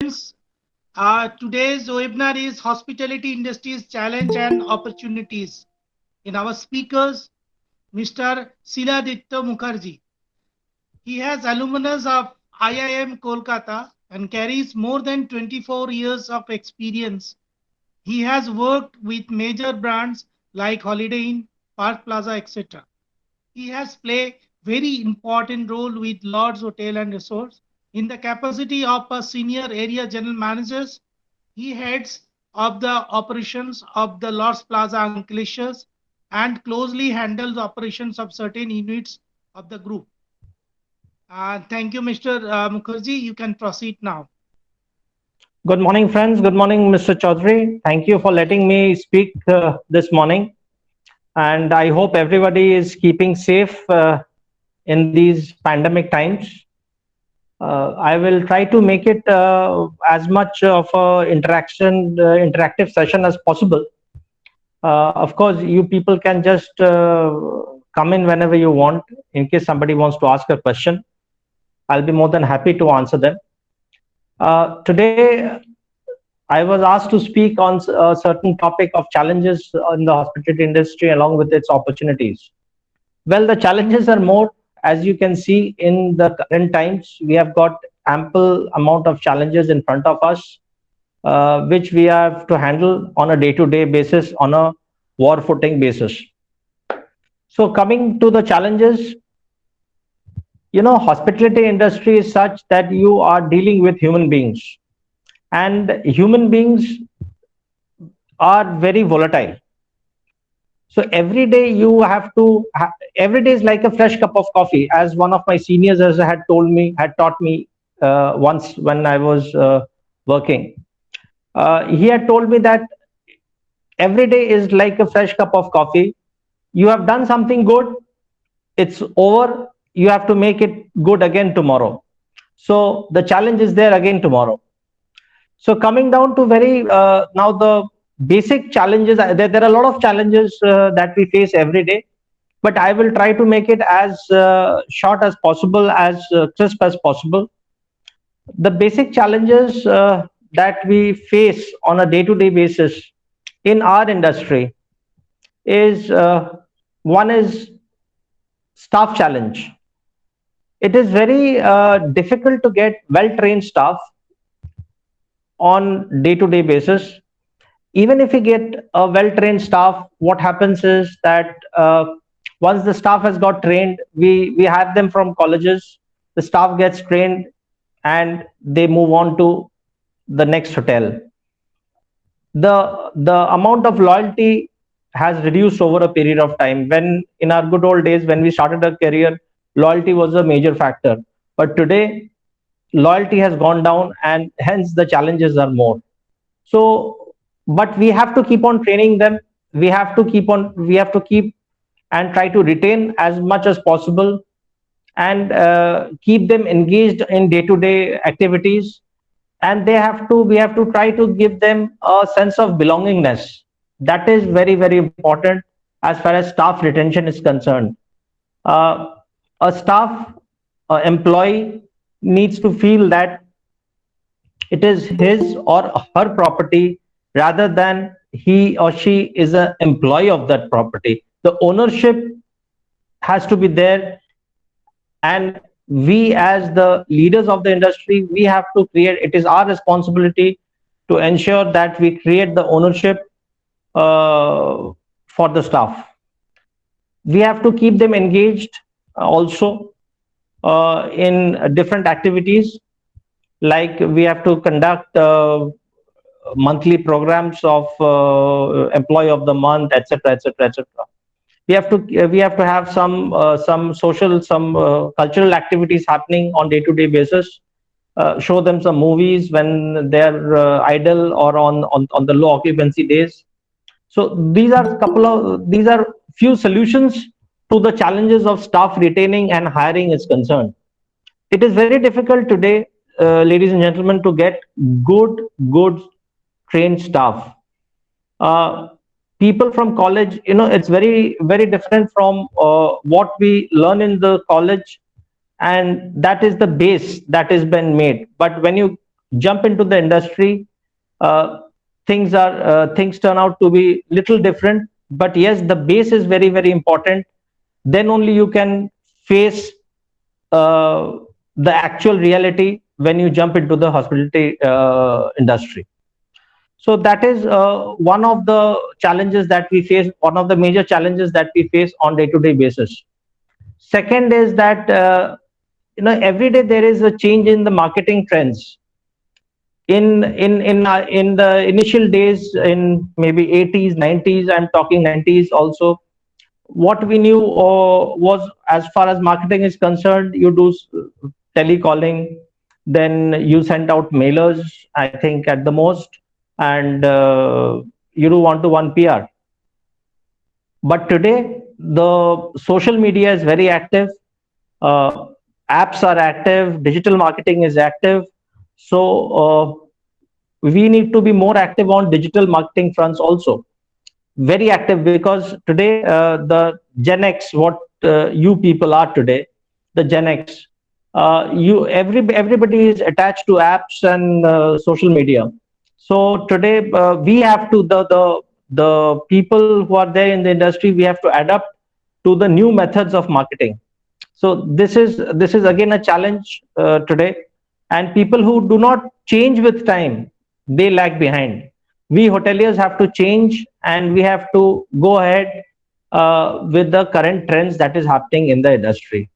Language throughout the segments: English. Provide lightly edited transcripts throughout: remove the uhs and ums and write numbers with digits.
Friends, today's webinar is Hospitality Industries Challenge and Opportunities. In our speakers, Mr. Shiladitya Mukherjee. He has alumnus of IIM Kolkata and carries more than 24 years of experience. He has worked with major brands like Holiday Inn, Park Plaza, etc. He has played very important role with Lords Hotel and Resorts. In the capacity of a senior area general manager, he heads of the operations of the Lords Plaza Ankleshwar and closely handles operations of certain units of the group. Thank you, Mr. Mukherjee. You can proceed now. Good morning, friends. Good morning, Mr. Chaudhary. Thank you for letting me speak this morning. And I hope everybody is keeping safe in these pandemic times. I will try to make it as much of a interactive session as possible. Of course, you people can just come in whenever you want. In case somebody wants to ask a question, I'll be more than happy to answer them. Today, I was asked to speak on a certain topic of challenges in the hospitality industry along with its opportunities. Well, the challenges are more, as you can see in the current times, we have got ample amount of challenges in front of us, which we have to handle on a day-to-day basis, on a war footing basis. So coming to the challenges, hospitality industry is such that you are dealing with human beings, and human beings are very volatile. So every day you have to every day is like a fresh cup of coffee, as one of my seniors had taught me once when I was working. He had told me that every day is like a fresh cup of coffee. You have done something good, it's over, you have to make it good again tomorrow. So the challenge is there again tomorrow. So coming down to now the basic challenges, there are a lot of challenges that we face every day, but I will try to make it as short as possible, as crisp as possible. The basic challenges that we face on a day-to-day basis in our industry is one is staff challenge. It is very difficult to get well-trained staff on day-to-day basis. Even if we get a well-trained staff, what happens is that once the staff has got trained, we have them from colleges, the staff gets trained and they move on to the next hotel. The amount of loyalty has reduced over a period of time. When in our good old days, when we started our career, loyalty was a major factor. But today, loyalty has gone down and hence the challenges are more. So, but we have to keep on training them. We have to keep and try to retain as much as possible and keep them engaged in day-to-day activities. And we have to try to give them a sense of belongingness. That is very, very important as far as staff retention is concerned. A staff employee needs to feel that it is his or her property rather than he or she is an employee of that property. The ownership has to be there, and we as the leaders of the industry, we have to create, it is our responsibility to ensure that we create the ownership for the staff. We have to keep them engaged also in different activities, like we have to conduct monthly programs of employee of the month, etc., etc., etc. We have to have some social, cultural activities happening on day-to-day basis. Show them some movies when they're idle or on the low occupancy days. So these are few solutions to the challenges of staff retaining and hiring is concerned. It is very difficult today, ladies and gentlemen, to get good trained staff. People from college, it's very, very different from what we learn in the college, and that is the base that has been made. But when you jump into the industry, uh, things turn out to be little different. But yes, the base is very, very important. Then only you can face uh, the actual reality when you jump into the hospitality industry. So that is one of the challenges that we face, one of the major challenges that we face on day-to-day basis. Second is that every day there is a change in the marketing trends. In the initial days, in maybe 80s, 90s, I'm talking 90s also, what we knew was, as far as marketing is concerned, you do telecalling, then you send out mailers, I think at the most, and you do one-to-one PR. But today, the social media is very active, uh, apps are active, digital marketing is active. So we need to be more active on digital marketing fronts also, very active, because today the Gen X, what you people are today, the Gen X, everybody is attached to apps and social media. So today we have to, the people who are there in the industry, we have to adapt to the new methods of marketing. So this is again a challenge today, and people who do not change with time, they lag behind. We hoteliers have to change, and we have to go ahead with the current trends that is happening in the industry.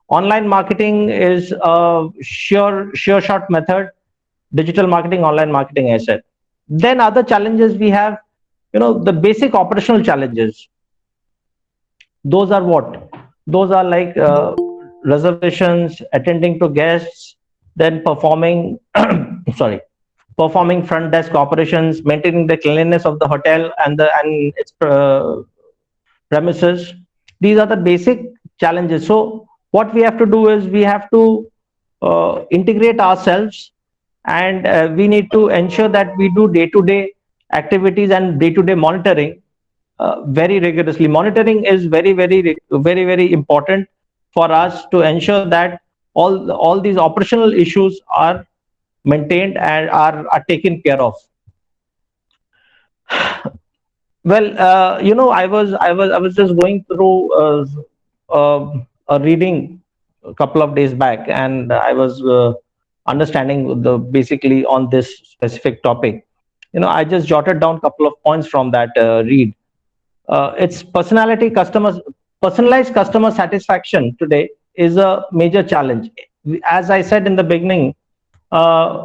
Online marketing is a sure shot method. Digital marketing, online marketing, I said. Then other challenges we have, the basic operational challenges. Those are what? Those are like reservations, attending to guests, then performing, sorry, performing front desk operations, maintaining the cleanliness of the hotel and its premises. These are the basic challenges. So what we have to do is we have to integrate ourselves, and we need to ensure that we do day-to-day activities and day-to-day monitoring very rigorously. Monitoring is very important for us to ensure that all these operational issues are maintained and are taken care of. Well, I was just going through a reading a couple of days back, and I was understanding the basically on this specific topic. I just jotted down a couple of points from that read. It's personalized customer satisfaction today is a major challenge. As I said in the beginning, uh,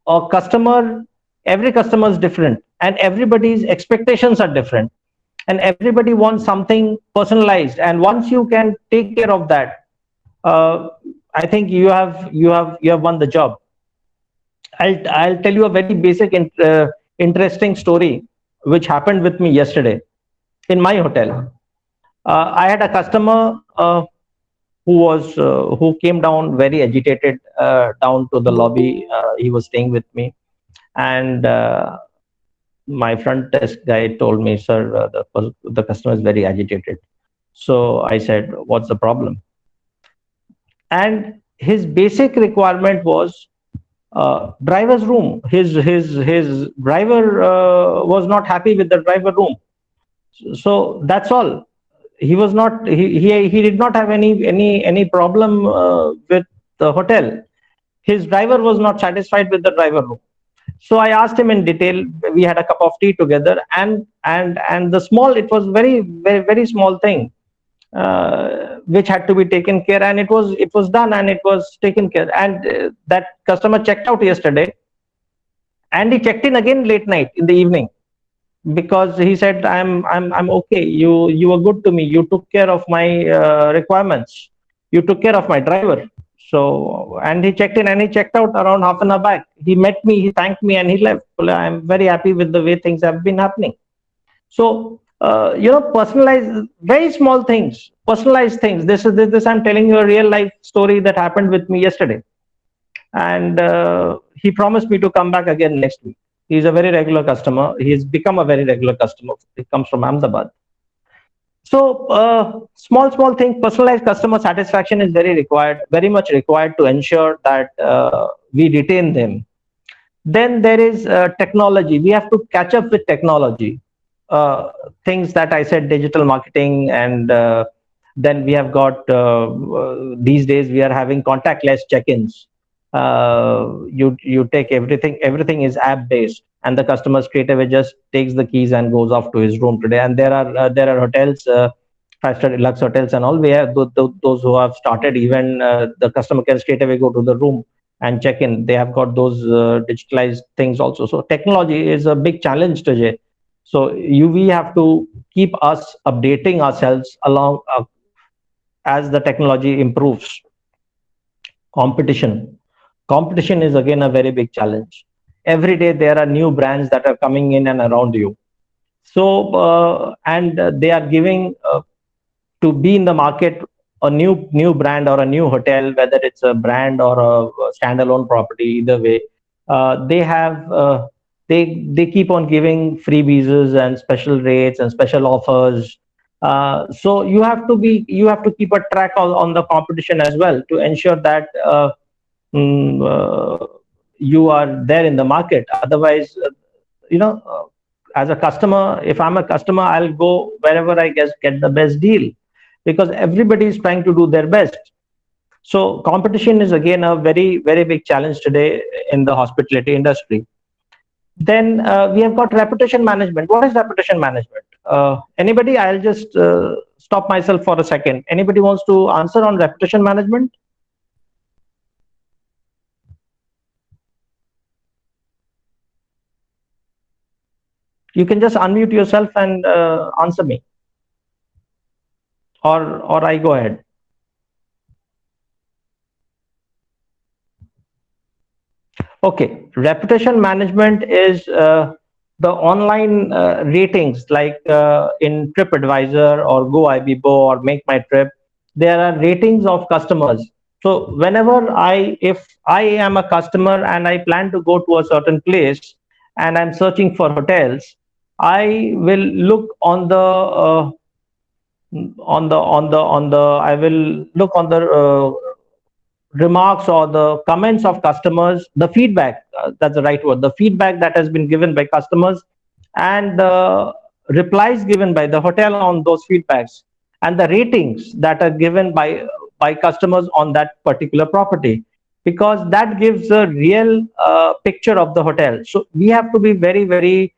a customer, every customer is different, and everybody's expectations are different, and everybody wants something personalized. And once you can take care of that, I think you have won the job. I'll tell you a very basic interesting story which happened with me yesterday in my hotel. I had a customer who came down very agitated down to the lobby. He was staying with me, and my front desk guy told me, "Sir, the customer is very agitated." So I said, "What's the problem?" And his basic requirement was driver's room. His driver was not happy with the driver room. So that's all. He was not he did not have any problem with the hotel. His driver was not satisfied with the driver room. So I asked him in detail. We had a cup of tea together, and the small, it was very small thing which had to be taken care, and it was done, and it was taken care. And that customer checked out yesterday, and he checked in again late night in the evening, because he said, I'm okay. You were good to me. You took care of my requirements. You took care of my driver. So, and he checked in and he checked out around half an hour back. He met me, he thanked me, and he left. Well, I'm very happy with the way things have been happening. So personalize very small things, personalized things. This I'm telling you a real life story that happened with me yesterday, and he promised me to come back again next week. He's a very regular customer. He's become a very regular customer. He comes from Ahmedabad. So small thing, personalized customer satisfaction is very much required to ensure that we retain them. Then there is technology. We have to catch up with technology. Things that I said, digital marketing, and then we have got these days we are having contactless check-ins. You take everything. Everything is app-based, and the customer straight away just takes the keys and goes off to his room today. And there are hotels. Five-star deluxe hotels and all. We have those who have started. Even the customer can straight away go to the room and check in. They have got those digitalized things also. So technology is a big challenge today. So we have to keep us updating ourselves along as the technology improves. Competition is again a very big challenge. Every day there are new brands that are coming in and around you. So and they are giving to be in the market a new brand or a new hotel, whether it's a brand or a standalone property, either way, they have they keep on giving freebies and special rates and special offers. So you have to keep a track on the competition as well to ensure that mm, uh, you are there in the market. Otherwise, you know, as a customer, if I'm a customer, I'll go wherever I guess get the best deal, because everybody is trying to do their best. So competition is again a very big challenge today in the hospitality industry. Then we have got reputation management. What is reputation management? Anybody? I'll just stop myself for a second. Anybody wants to answer on reputation management? You can just unmute yourself and answer me, or I go ahead. Okay, reputation management is the online ratings, like in TripAdvisor or GoIBIBO or Make My Trip. There are ratings of customers. So if I am a customer and I plan to go to a certain place and I'm searching for hotels, I will look I will look on the remarks or the comments of customers, the feedback, that's the right word, the feedback that has been given by customers, and the replies given by the hotel on those feedbacks, and the ratings that are given by customers on that particular property, because that gives a real picture of the hotel. So we have to be very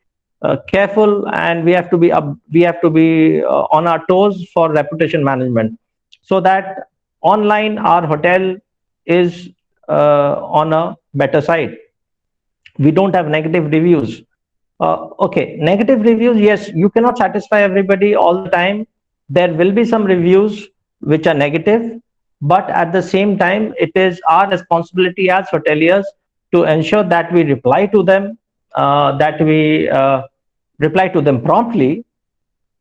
careful, and we have to be on our toes for reputation management, so that online our hotel is on a better side. We don't have negative reviews. Okay, negative reviews, yes, you cannot satisfy everybody all the time. There will be some reviews which are negative, but at the same time, it is our responsibility as hoteliers to ensure that we reply to them, that we reply to them promptly,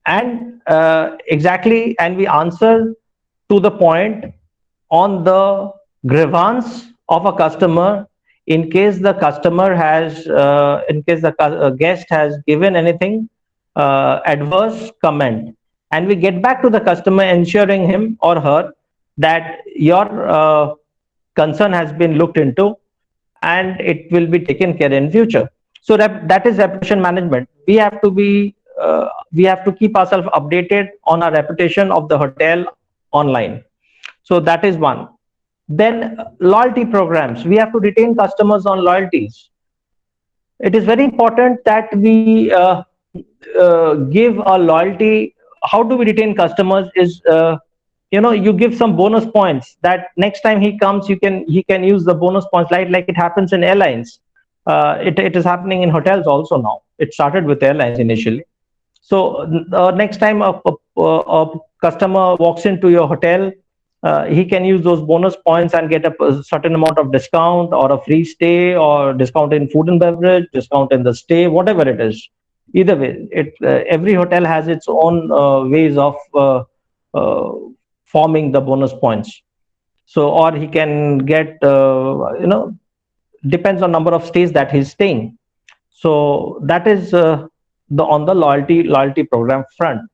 and exactly, and we answer to the point on the grievance of a customer, in case the customer has in case the guest has given anything adverse comment, and we get back to the customer ensuring him or her that your concern has been looked into and it will be taken care in future. So that is reputation management. We have to keep ourselves updated on our reputation of the hotel online. So that is one. Then loyalty programs. We have to retain customers on loyalties. It is very important that we give a loyalty. How do we retain customers? Is you give some bonus points that next time he comes, he can use the bonus points, like it happens in airlines. It is happening in hotels also now. It started with airlines initially. So next time a customer walks into your hotel, he can use those bonus points and get a certain amount of discount, or a free stay, or discount in food and beverage, discount in the stay, whatever it is. Either way, every hotel has its own ways of forming the bonus points. So, or he can get, depends on number of stays that he's staying. So that is the on the loyalty program front.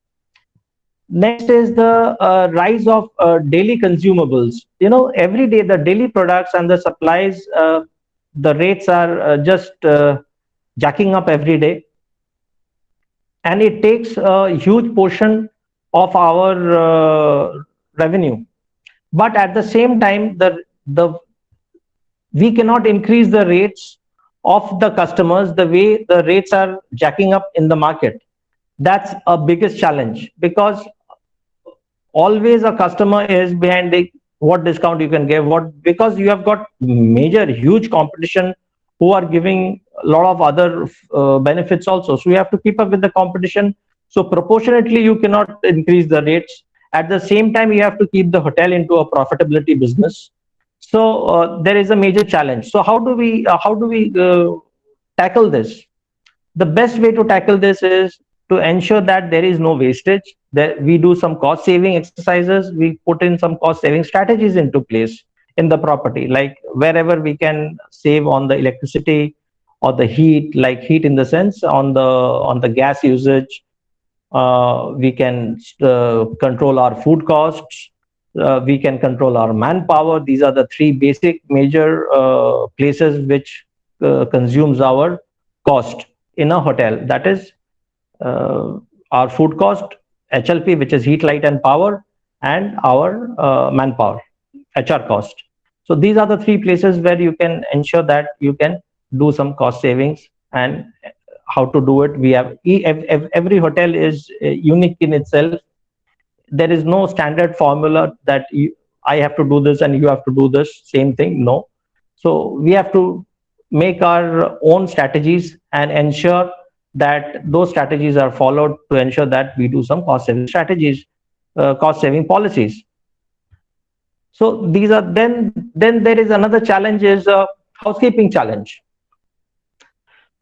Next is the rise of daily consumables. Every day the daily products and the supplies the rates are just jacking up every day, and it takes a huge portion of our revenue. But at the same time, the we cannot increase the rates of the customers the way the rates are jacking up in the market. That's a biggest challenge, because always a customer is behind the what discount you can give, what, because you have got major huge competition who are giving a lot of other benefits also, so you have to keep up with the competition. So proportionately you cannot increase the rates. At the same time, you have to keep the hotel into a profitability business. So there is a major challenge. So how do we tackle this? The best way to tackle this is to ensure that there is no wastage, that we do some cost saving exercises, we put in some cost saving strategies into place in the property, like wherever we can save on the electricity or the heat, like heat in the sense on the gas usage. We can control our food costs, we can control our manpower. These are the three basic major places which consumes our cost in a hotel. That is uh, our food cost, HLP, which is heat, light, and power, and our manpower, HR cost. So these are the three places where you can ensure that you can do some cost savings. And how to do it? We have every hotel is unique in itself. There is no standard formula that I have to do this and you have to do this same thing. No. So we have to make our own strategies and ensure that those strategies are followed to ensure that we do some cost saving strategies, cost saving policies. So these are, then there is another challenge, is a housekeeping challenge.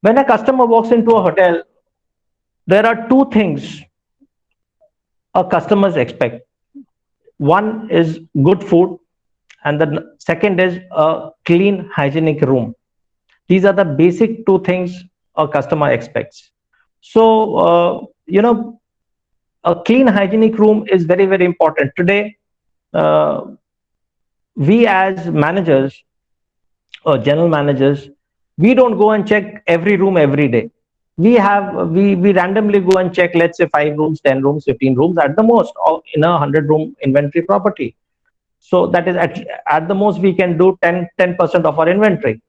When a customer walks into a hotel, there are two things a customers expect. One is good food, and the second is a clean, hygienic room. These are the basic two things a customer expects. So, a clean, hygienic room is very, very important. Today, uh, we as managers or general managers, we don't go and check every room every day. We randomly go and check, let's say 5 rooms, 10 rooms, 15 rooms at the most in a 100-room inventory property. So that is at the most we can do 10% of our inventory,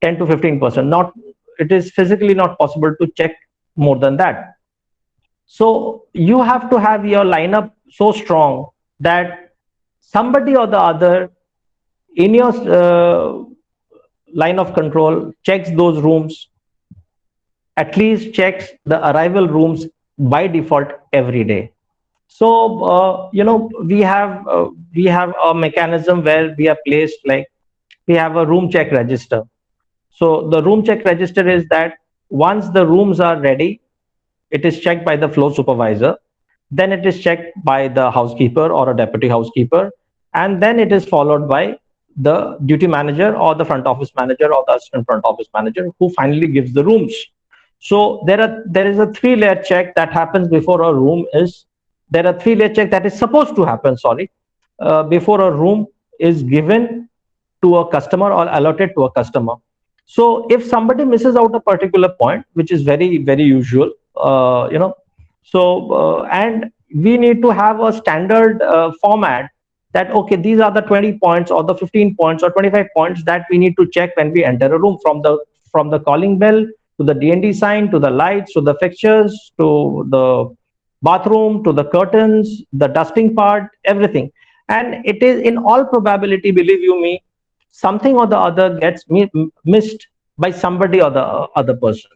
10 to 15%. Not, it is physically not possible to check more than that. So you have to have your lineup so strong that somebody or the other in your line of control checks those rooms, at least checks the arrival rooms by default every day. So we have a mechanism where we are placed, like we have a room check register. So the room check register is that once the rooms are ready, it is checked by the floor supervisor, then it is checked by the housekeeper or a deputy housekeeper, and then it is followed by the duty manager or the front office manager or the assistant front office manager, who finally gives the rooms. So there is a three-layer check that happens before a room is there are three-layer check that is supposed to happen, sorry, before a room is given to a customer or allotted to a customer. So if somebody misses out a particular point, which is very, very usual, and we need to have a standard format, that okay, these are the 20 points or the 15 points or 25 points that we need to check when we enter a room, from the calling bell to the D&D sign to the lights to the fixtures to the bathroom to the curtains, the dusting part, everything. And it is in all probability, believe you me, something or the other gets missed by somebody or the other person.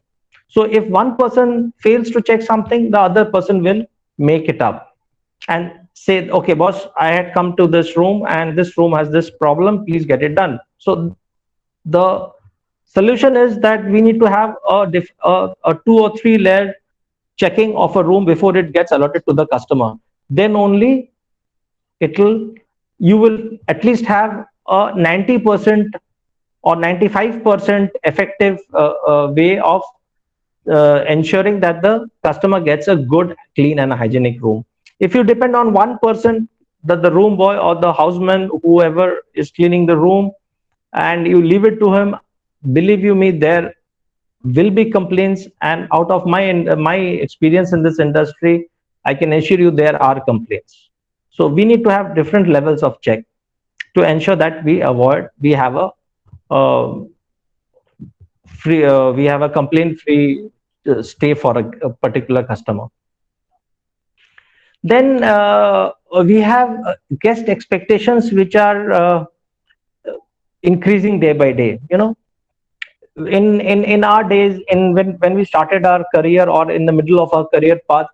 So if one person fails to check something, the other person will make it up and say, okay, boss, I had come to this room and this room has this problem, please get it done. So the solution is that we need to have a 2 or 3 layer checking of a room before it gets allotted to the customer. Then only it will you will at least have a 90% or 95% effective way of ensuring that the customer gets a good, clean, and a hygienic room. If you depend on one person, the room boy or the houseman, whoever is cleaning the room, and you leave it to him, believe you me, there will be complaints, and out of my experience in this industry, I can assure you there are complaints. So we need to have different levels of check to ensure that we have a uh, we have a complaint free stay for a particular customer. Then we have guest expectations which are increasing day by day. In our days, in when we started our career or in the middle of our career path,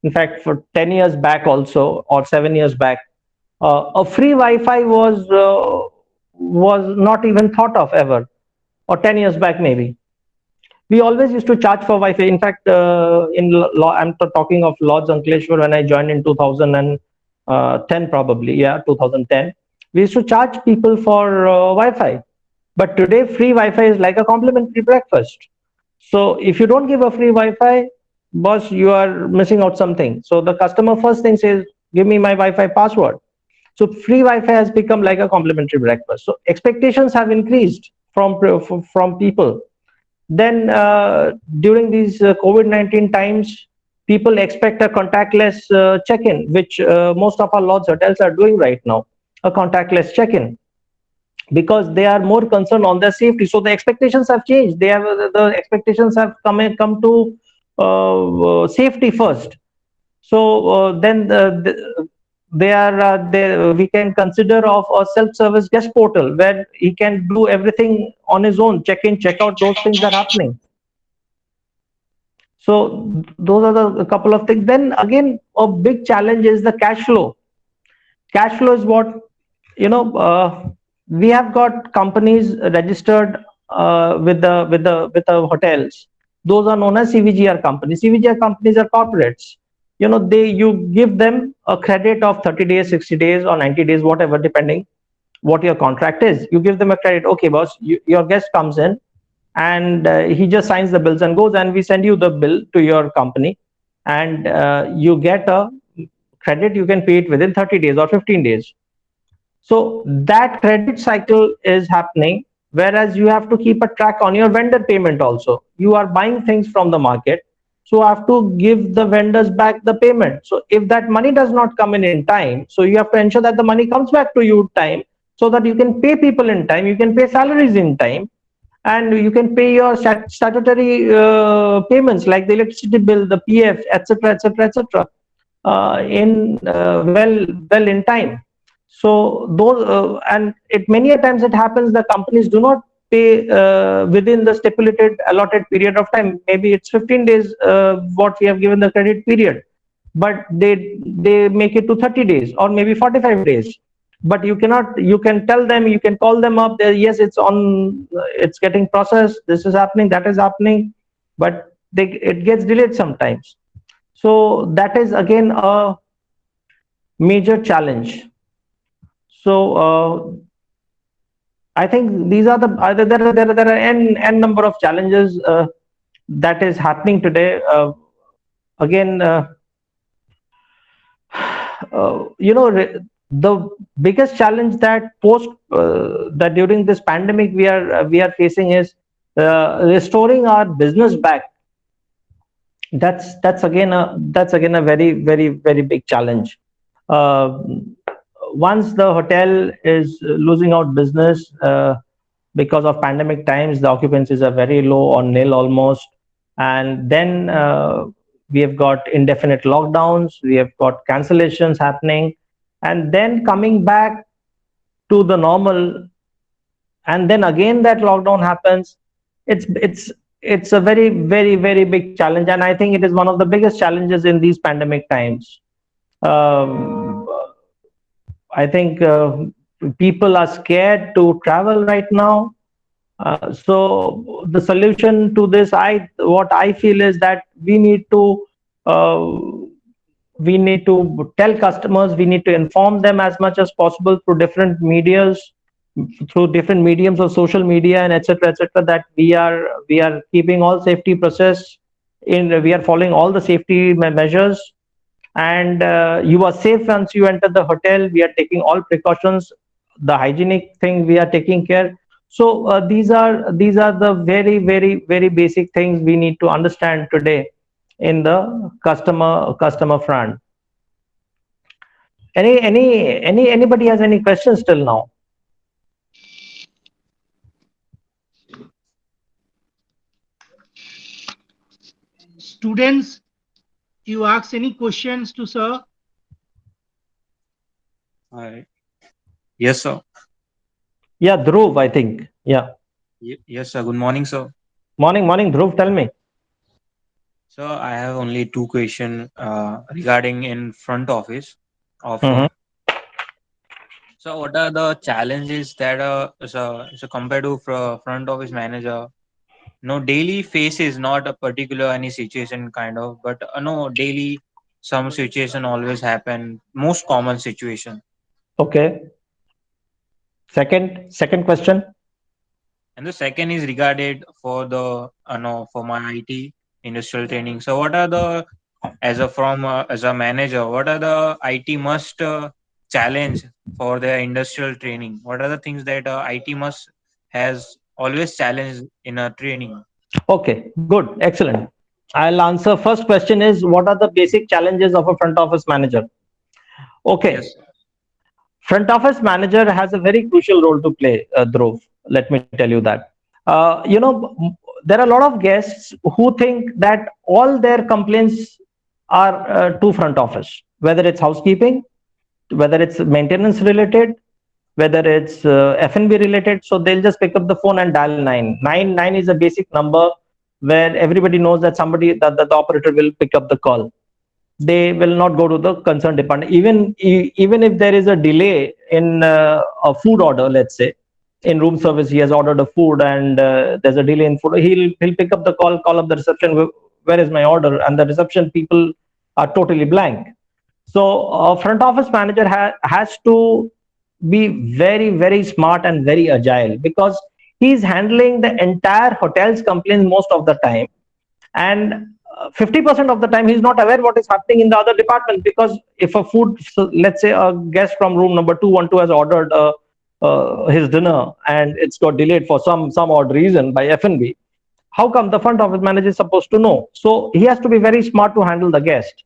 in fact for 10 years back also, or 7 years back, a free Wi-Fi was not even thought of ever, or 10 years back maybe. We always used to charge for Wi-Fi. In fact, I'm talking of Lords Ankleshwar when I joined in 2010, probably, yeah, 2010. We used to charge people for Wi-Fi, but today free Wi-Fi is like a complimentary breakfast. So if you don't give a free Wi-Fi, boss, you are missing out something. So the customer first thing says, "Give me my Wi-Fi password." So free Wi-Fi has become like a complimentary breakfast. So expectations have increased from people. Then during these COVID-19 times, people expect a contactless check-in, which most of our lodge hotels are doing right now, a contactless check-in, because they are more concerned on their safety. So the expectations have changed. The expectations have come to safety first. So then we can consider of a self-service guest portal where he can do everything on his own, check in, check out, those things are happening. So those are the a couple of things. Then again, a big challenge is the cash flow. Cash flow is what, we have got companies registered with the hotels. Those are known as CVGR companies. CVGR companies are corporates. You give them a credit of 30 days, 60 days, or 90 days, whatever, depending what your contract is. You give them a credit. Okay, boss, your guest comes in and he just signs the bills and goes, and we send you the bill to your company, and you get a credit. You can pay it within 30 days or 15 days. So that credit cycle is happening, whereas you have to keep a track on your vendor payment also. You are buying things from the market, so you have to give the vendors back the payment. So if that money does not come in time, so you have to ensure that the money comes back to you in time, so that you can pay people in time, you can pay salaries in time, and you can pay your statutory payments like the electricity bill, the PF, etc., etc., etc., in well in time. So those and it many a times it happens the companies do not pay within the stipulated allotted period of time. Maybe it's 15 days what we have given the credit period, but they make it to 30 days or maybe 45 days. But you can tell them, you can call them up there, yes, it's on, it's getting processed, this is happening, that is happening, but it gets delayed sometimes. So that is again a major challenge. So I think these are the there are n number of challenges that is happening today. Again, the biggest challenge that that during this pandemic we are facing is restoring our business back. That's again a very very very big challenge. Uh, Once the hotel is losing out business because of pandemic times, the occupancies are very low or nil almost, and then we have got indefinite lockdowns, we have got cancellations happening, and then coming back to the normal, and then again that lockdown happens. It's a very very very big challenge, and I think it is one of the biggest challenges in these pandemic times. um, I think people are scared to travel right now. So the solution to this, what I feel is that uh, we need to tell customers, we need to inform them as much as possible through different mediums of social media and etc etc, that we are keeping all safety process we are following all the safety measures, and you are safe once you enter the hotel. We are taking all precautions, the hygienic thing we are taking care. So these are the very very basic things we need to understand today in the customer front. Anybody has any questions till now? Students, you ask any questions to sir? Hi. Yes, sir. Yeah, Dhruv, I think. Yeah. Yes, sir. Good morning, sir. Morning, Dhruv. Tell me. So I have only two questions regarding in front office of Hmm. so what are the challenges that so compared to front office manager, no daily faces, not a particular any situation kind of, but no daily some situation always happen, most common situation. Okay. Second question. And the second is regarded for the no for my IT industrial training. So what are the as a manager, what are the IT must challenge for their industrial training? What are the things that IT must has always challenged in a training? Okay, good, excellent. I'll answer. First question is, what are the basic challenges of a front office manager? Okay, Yes, sir. front office manager has a very crucial role to play, Dhruv. Let me tell you that. There are a lot of guests who think that all their complaints are to front office, whether it's housekeeping, whether it's maintenance related, whether it's F&B related. So they'll just pick up the phone and dial 999 is a basic number where everybody knows that the operator will pick up the call. They will not go to the concerned department. Even if there is a delay in a food order, let's say in room service, he has ordered a food and there's a delay in food. He'll pick up the call up the reception. Where is my order? And the reception people are totally blank. So a front office manager has to be very smart and very agile, because he's handling the entire hotel's complaints most of the time, and 50% of the time he's not aware what is happening in the other department. Because if a food, so let's say a guest from room number 212 has ordered his dinner and it's got delayed for some odd reason by F&B, how come the front office manager is supposed to know? So he has to be very smart to handle the guest.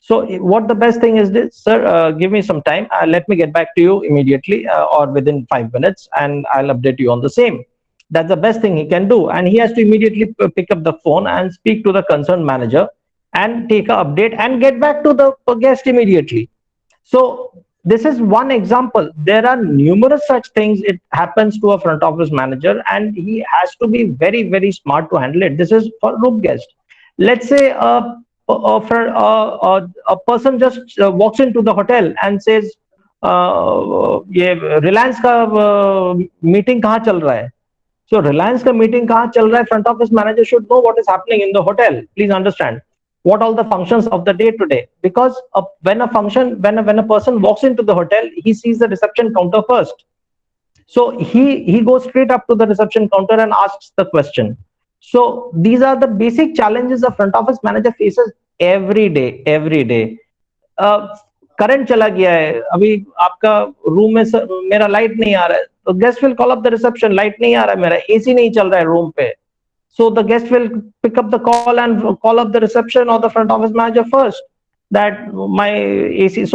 So what the best thing is this, sir, give me some time. Let me get back to you immediately or within 5 minutes, and I'll update you on the same. That's the best thing he can do. And he has to immediately pick up the phone and speak to the concerned manager and take an update and get back to the guest immediately. So this is one example. There are numerous such things. It happens to a front office manager, and he has to be very smart to handle it. This is for room guest. Let's say a person just walks into the hotel and says, ये रिलायंस का meeting कहाँ चल रहा है. So Reliance का meeting कहाँ चल रहा है, front office manager should know what is happening in the hotel. Please understand what all the functions of the day today. Because when a person walks into the hotel, he sees the reception counter first. So he goes straight up to the reception counter and asks the question. So these are the basic challenges a front office manager faces every day. Current चला गया है, अभी आपका room में मेरा light नहीं आ रहा है, तो guest will call up the reception, light नहीं आ रहा है, मेरा एसी नहीं चल रहा है रूम पे. So the guest will pick up the call and call up the reception or the front office manager first, that my AC,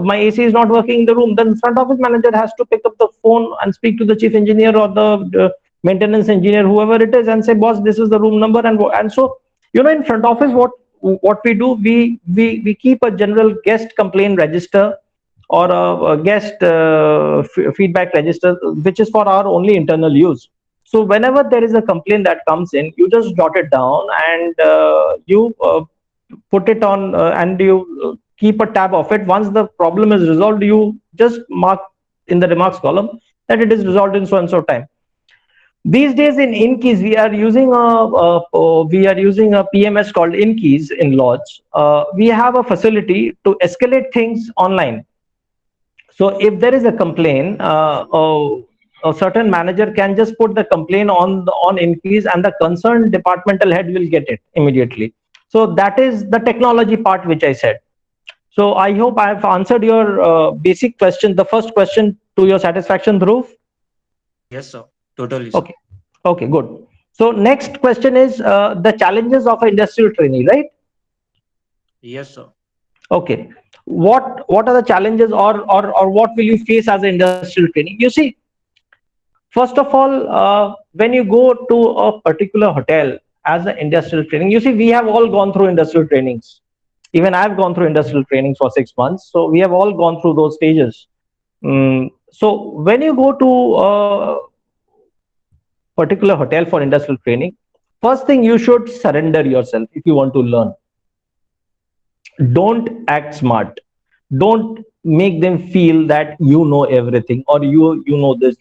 my AC is not working in the room. Then front office manager has to pick up the phone and speak to the chief engineer or the maintenance engineer, whoever it is, and say, boss, this is the room number. And so, in front office, what we do, we keep a general guest complaint register or a guest feedback register, which is for our only internal use. So whenever there is a complaint that comes in, you just jot it down and you put it on and you keep a tab of it. Once the problem is resolved, you just mark in the remarks column that it is resolved in so and so time. These days in InKeys, we are using a PMS called InKeys in Lords. We have a facility to escalate things online. So if there is a complaint, a certain manager can just put the complaint on InKeys, and the concerned departmental head will get it immediately. So that is the technology part which I said. So I hope I have answered your basic question, the first question, to your satisfaction, Dhruv. Yes, sir. Totally, sir. Okay. Okay, good. So next question is the challenges of an industrial trainee, right? Yes, sir. Okay. What are the challenges, or what will you face as an industrial trainee? You see, first of all, when you go to a particular hotel as an industrial training, you see, we have all gone through industrial trainings. Even I've gone through industrial trainings for 6 months, so we have all gone through those stages. So when you go to a particular hotel for industrial training, first thing, you should surrender yourself if you want to learn. Don't act smart. Don't make them feel that you know everything, or you know this.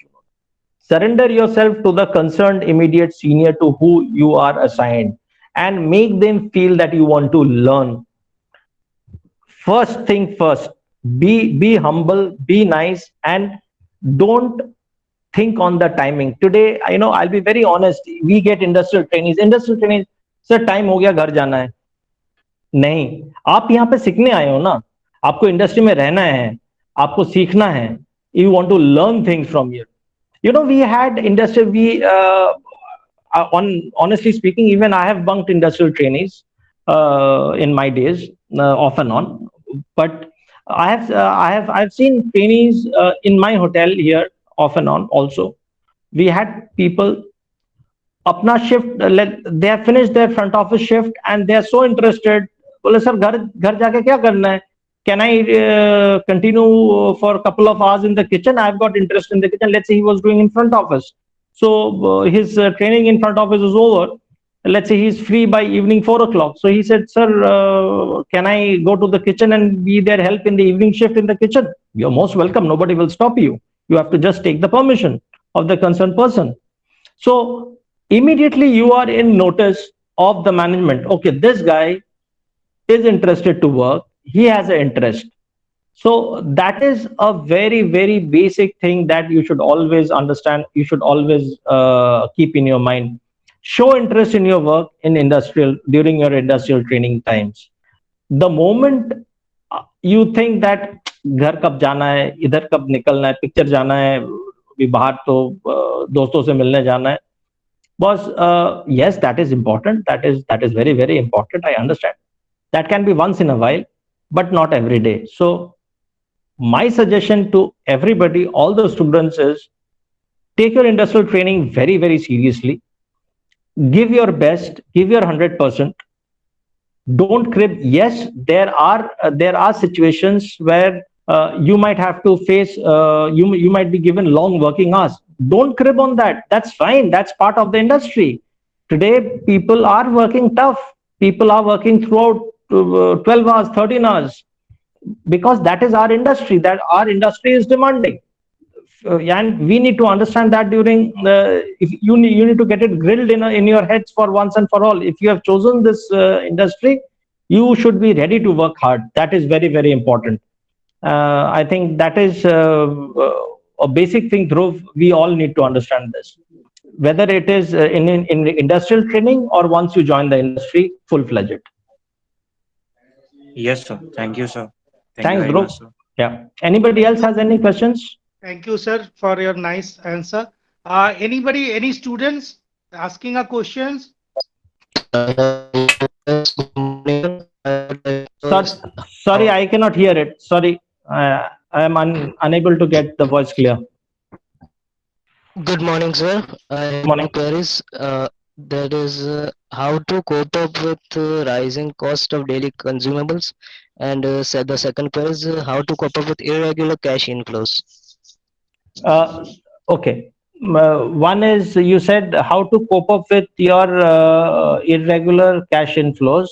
Surrender yourself to the concerned immediate senior to who you are assigned, and make them feel that you want to learn. First thing first, be humble, be nice, and don't think on the timing. Today, I'll be very honest, we get industrial trainees, sir, time ho gaya, ghar jana hai. नहीं, आप यहाँ पे सीखने आए हो ना, आपको industry में रहना है, आपको सीखना है. You want to learn things from here. We had industry, honestly speaking, even I have bunked industrial trainees in my days, off and on. But I've seen trainees in my hotel here, off and on also. We had people अपना shift, they have finished their front office shift and they are so interested. बोले sir, घर घर जाके क्या करना है? Can I continue for a couple of hours in the kitchen? I've got interest in the kitchen. Let's say he was doing in front office, so his training in front office is over. Let's say he's free by evening 4 o'clock. So he said, sir, can I go to the kitchen and be their help in the evening shift in the kitchen? You're most welcome. Nobody will stop you. You have to just take the permission of the concerned person. So immediately you are in notice of the management. Okay, this guy is interested to work, he has an interest. So that is a very, very basic thing that you should always understand, you should always keep in your mind. Show interest in your work in industrial during your industrial training times. The moment you think that घर कब जाना है, इधर कब निकलना है, picture जाना है, अभी बाहर तो दोस्तों से मिलने जाना है, was yes, that is important, that is very, very important, I understand. That can be once in a while, but not every day. So my suggestion to everybody, all the students, is take your industrial training very, very seriously. Give your best, give your 100%. Don't crib. Yes, there are situations where you might have to face, you might be given long working hours. Don't crib on that. That's fine. That's part of the industry. Today, people are working tough. People are working throughout 12 hours, 13 hours, because that is our industry, that our industry is demanding. And we need to understand that during if you need to get it grilled in your heads for once and for all. If you have chosen this industry, you should be ready to work hard. That is very, very important. I think that is a basic thing. Dhruv, we all need to understand this, whether it is in industrial training or once you join the industry full-fledged. Yes, sir. Thank you, sir. Thank you Thanks, very Dhruv. much, sir. Yeah. Anybody else has any questions? Thank you, sir, for your nice answer. Any students asking a questions? Sorry, I cannot hear it. Sorry, I am unable to get the voice clear. Good morning, sir. I have two Morning. queries. That is, how to cope up with rising cost of daily consumables, and the second query is how to cope up with irregular cash inflows. Okay. One is, you said how to cope up with your irregular cash inflows,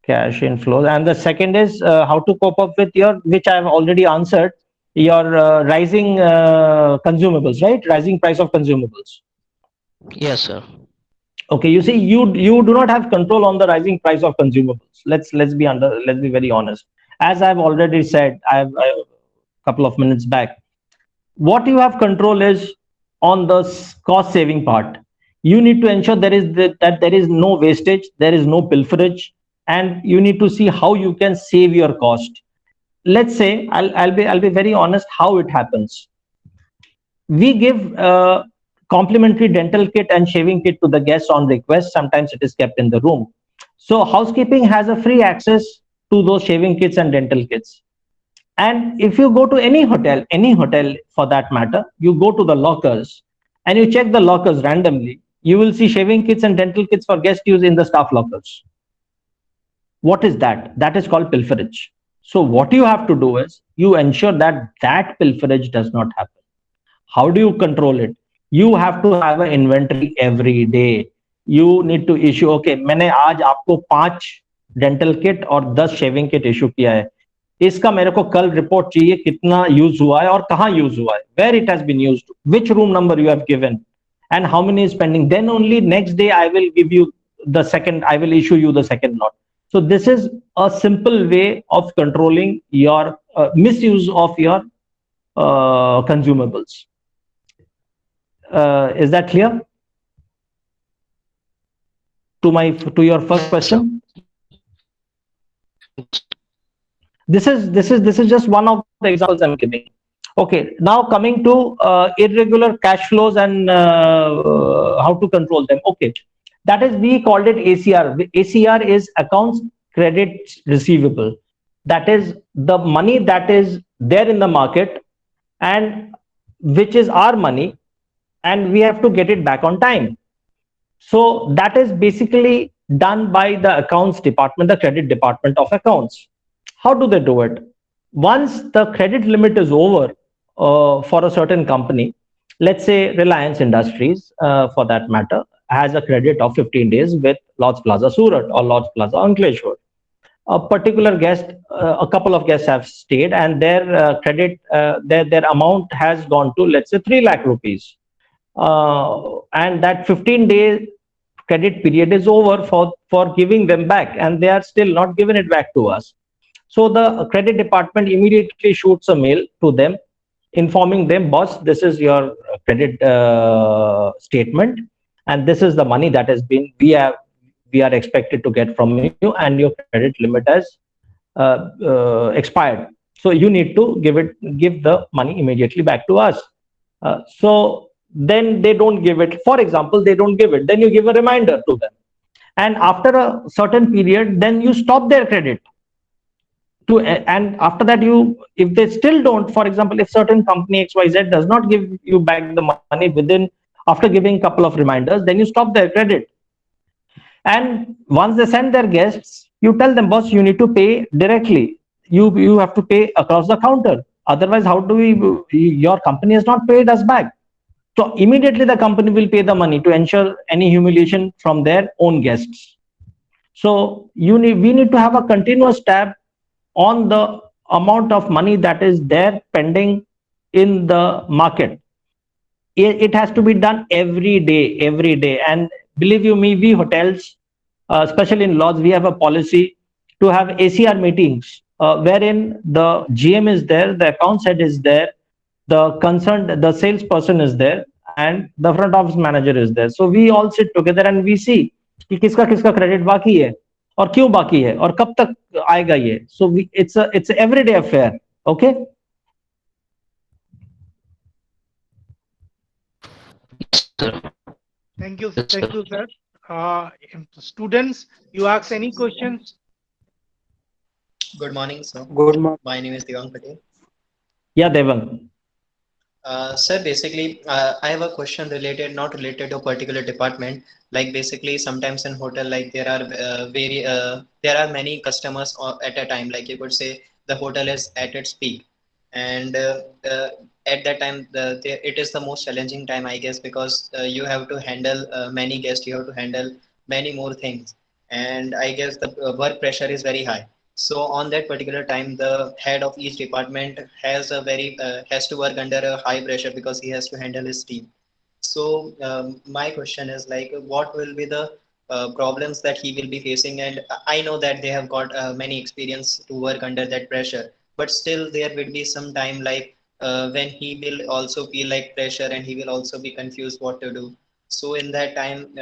and the second is how to cope up with your, which I have already answered, your rising consumables, right? Rising price of consumables. Yes, sir. Okay, you see, you do not have control on the rising price of consumables. Let's be very honest. As I've already said, a couple of minutes back, what you have control is on the cost saving part. You need to ensure that there is no wastage, there is no pilferage, and you need to see how you can save your cost. Let's say, I'll be very honest how it happens. We give complimentary dental kit and shaving kit to the guests on request. Sometimes it is kept in the room. So housekeeping has a free access to those shaving kits and dental kits. And if you go to any hotel for that matter, you go to the lockers and you check the lockers randomly, you will see shaving kits and dental kits for guest use in the staff lockers. What is that? That is called pilferage. So what you have to do is you ensure that that pilferage does not happen. How do you control it? You have to have an inventory every day. You need to issue, okay, मैंने आज आपको 5 dental kit और 10 shaving kit issue किया है. इसका मेरे को कल रिपोर्ट चाहिए कितना यूज हुआ है और कहाँ यूज हुआ है, where it has been used, which room number you have given, and how many is pending. Then only next day I will give you the second, I will issue you the second lot. So this is a simple way of controlling your misuse of your consumables. Is that clear to your first question? This is just one of the examples I'm giving. Okay, now coming to irregular cash flows and how to control them. Okay, that is, we called it ACR. ACR is accounts credit receivable. That is the money that is there in the market and which is our money, and we have to get it back on time. So that is basically done by the accounts department, the credit department of accounts. How do they do it? Once the credit limit is over for a certain company, let's say Reliance Industries, for that matter, has a credit of 15 days with Lords Plaza Surat or Lords Plaza Ankleshwar. A particular guest, a couple of guests have stayed, and their credit, their amount has gone to, let's say, 3 lakh rupees. And that 15-day credit period is over for giving them back, and they are still not given it back to us. So the credit department immediately shoots a mail to them informing them, boss, this is your credit statement, and this is the money that has been we are expected to get from you, and your credit limit has expired. So you need to give the money immediately back to us. So then they don't give it. For example, they don't give it. Then you give a reminder to them, and after a certain period, then you stop their credit. And after that, if they still don't, for example, if certain company XYZ does not give you back the money after giving a couple of reminders, then you stop their credit. And once they send their guests, you tell them, boss, you need to pay directly. You have to pay across the counter. Otherwise, how do your company has not paid us back. So immediately the company will pay the money to ensure any humiliation from their own guests. So we need to have a continuous tab on the amount of money that is there pending in the market. It has to be done every day. And believe you me, we hotels, especially in Lords, we have a policy to have ACR meetings wherein the GM is there, the accounts head is there, the salesperson is there, and the front office manager is there. So we all sit together and we see कि किसका credit बाकी है और क्यों बाकी है और कब तक आएगा ये. So it's a everyday affair. Okay. Thank you, sir. Students, you ask any questions? Good morning, sir. Good morning. My name is Devang Patel. Yeah, Devang. Sir, basically, I have a question not related to a particular department. Like basically, sometimes in hotel, like there are many customers at a time. Like you could say, the hotel is at its peak, and at that time, it is the most challenging time, I guess, because you have to handle many guests, you have to handle many more things, and I guess the work pressure is very high. So on that particular time, the head of each department has to work under a high pressure because he has to handle his team. So my question is like, what will be the problems that he will be facing? And I know that they have got many experience to work under that pressure, but still there will be some time like when he will also feel like pressure and he will also be confused what to do. So in that time,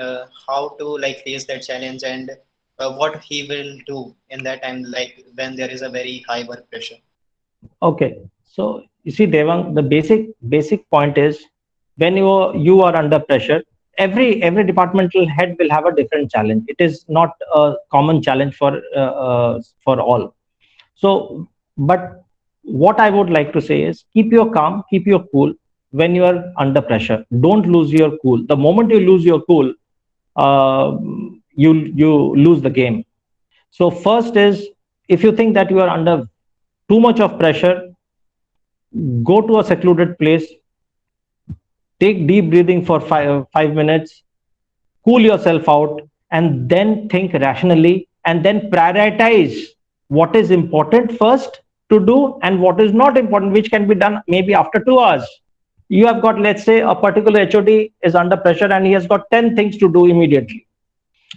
how to like face that challenge and what he will do in that time, like when there is a very high work pressure. Okay. So you see, Devang, the basic point is when you are under pressure, every departmental head will have a different challenge. It is not a common challenge for all. So, but what I would like to say is, keep your calm, keep your cool when you are under pressure. Don't lose your cool. The moment you lose your cool, uh, you lose the game. So first is, if you think that you are under too much of pressure, go to a secluded place, take deep breathing for 5 minutes, cool yourself out, and then think rationally, and then prioritize what is important first to do and what is not important, which can be done maybe after 2 hours. You have got, let's say, a particular HOD is under pressure and he has got 10 things to do immediately.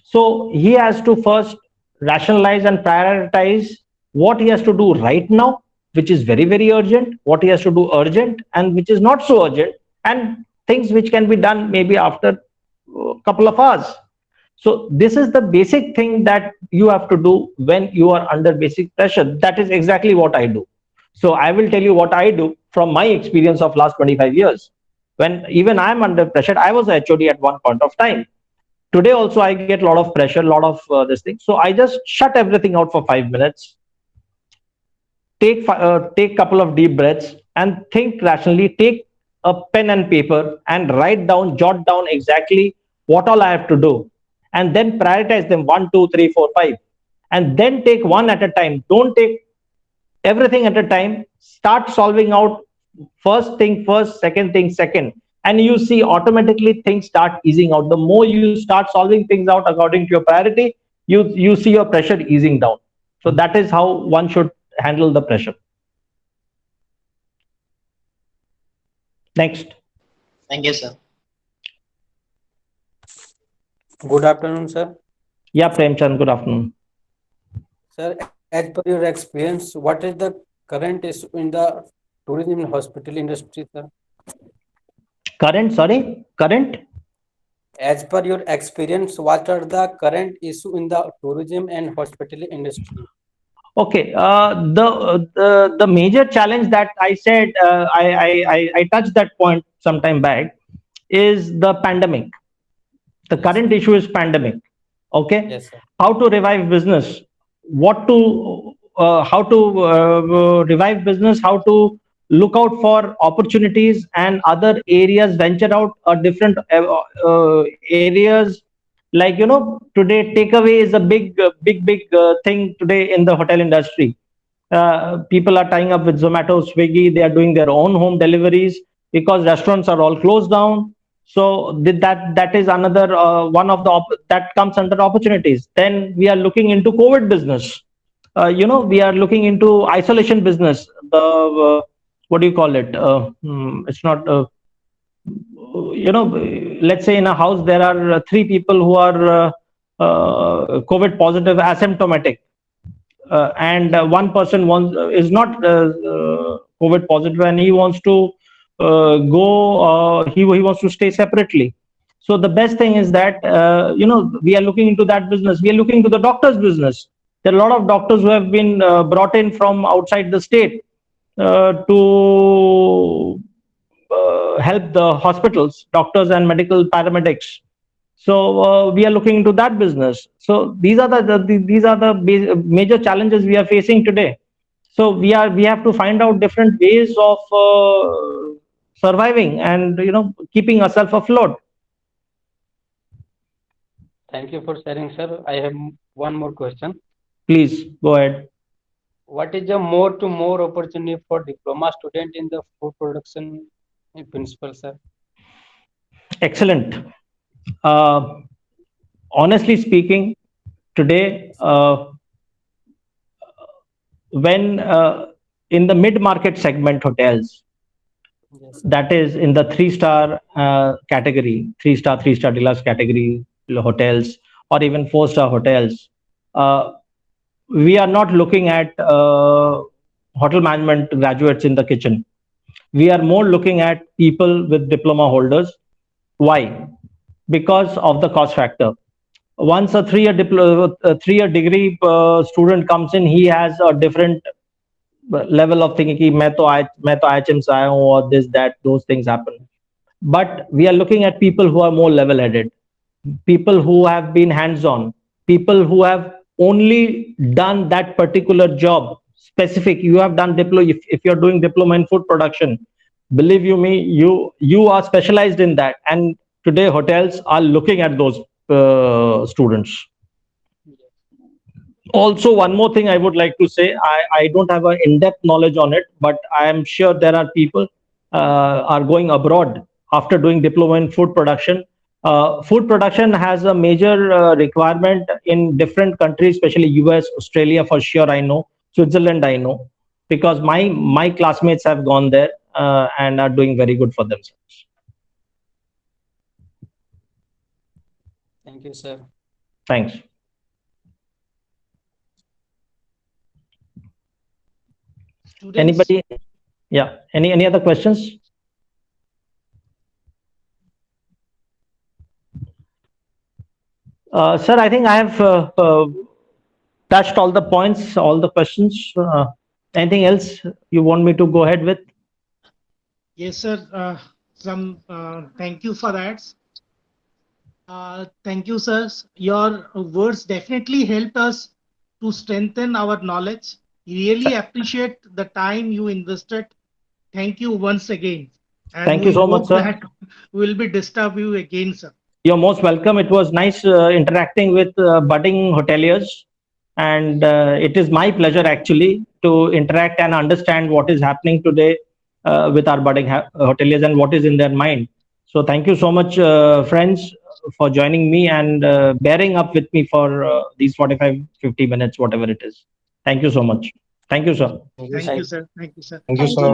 So he has to first rationalize and prioritize what he has to do right now, which is very, very urgent, what he has to do urgent, and which is not so urgent, and things which can be done maybe after a couple of hours. So this is the basic thing that you have to do when you are under basic pressure. That is exactly what I do. So I will tell you what I do from my experience of last 25 years. When even I'm under pressure, I was a HOD at one point of time. Today also I get a lot of pressure, a lot of this thing. So I just shut everything out for 5 minutes, take couple of deep breaths and think rationally. Take a pen and paper and write down, jot down exactly what all I have to do, and then prioritize them: 1, 2, 3, 4, 5, and then take one at a time. Don't take everything at a time. Start solving out first thing first, second thing second, and you see automatically things start easing out. The more you start solving things out according to your priority, you see your pressure easing down. So that is how one should handle the pressure. Next. Thank you, sir. Good afternoon, sir. Yeah, Premchand, good afternoon. Sir, as per your experience, what is the current issue in the tourism and hospital industry, sir? Current. As per your experience, what are the current issue in the tourism and hospitality industry? Okay, the major challenge that I said, I touched that point some time back, is the pandemic. The Yes, current issue is pandemic. Okay, yes, sir. how to revive business, how to revive business, how to look out for opportunities and other areas, venture out different areas. Like, today takeaway is a big thing today in the hotel industry. People are tying up with Zomato, Swiggy. They are doing their own home deliveries because restaurants are all closed down. So that is another one of the that comes under opportunities. Then we are looking into COVID business. We are looking into isolation business. The what do you call it? It's not. Let's say in a house there are three people who are COVID positive, asymptomatic, and one person is not COVID positive, and he wants to go. He wants to stay separately. So the best thing is that we are looking into that business. We are looking into the doctors' business. There are a lot of doctors who have been brought in from outside the state to help the hospitals, doctors and medical paramedics. So we are looking into that business. So these are these are the major challenges we are facing today. So we have to find out different ways of surviving and keeping ourselves afloat. Thank you for sharing, sir. I have one more question. Please go ahead. What is the more to more opportunity for diploma student in the food production principle, sir? Excellent. Uh, Honestly speaking, today when in the mid-market segment hotels, Yes, that is in the three-star category, three-star deluxe category hotels, or even four-star hotels, uh, we are not looking at hotel management graduates in the kitchen. We are more looking at people with diploma holders. Why? Because of the cost factor. Once a 3-year degree student comes in, he has a different level of thinking कि मैं तो IHM से आया हूँ, or this that those things happen. but we are looking at people who are more level headed, people who have been hands on, people who have only done that particular job specific. You have done diploma. If you're doing diploma in food production, believe you me, you are specialized in that, and today hotels are looking at those students. Also, one more thing I would like to say, I don't have an in-depth knowledge on it, but I am sure there are people are going abroad after doing diploma in food production. Food production has a major requirement in different countries, especially US, Australia for sure, I know, Switzerland I know, because my classmates have gone there and are doing very good for themselves. Thank you, sir. Thanks. Students, Anybody? Yeah. Any other questions? Sir, I think I have touched all the points, all the questions. Anything else you want me to go ahead with? yes, sir. Thank you for that. Thank you, sir. Your words definitely helped us to strengthen our knowledge. Really appreciate the time you invested. Thank you once again. And Thank you we so much, hope sir. that we will be disturb you again, sir. You're most welcome. It was nice interacting with budding hoteliers, and it is my pleasure actually to interact and understand what is happening today with our budding hoteliers and what is in their mind. So thank you so much, friends, for joining me and bearing up with me for these 45, 50 minutes, whatever it is. Thank you so much. Thank you, sir. Thank you, Thank sir. you, sir. Thank you, sir. Thank you, sir.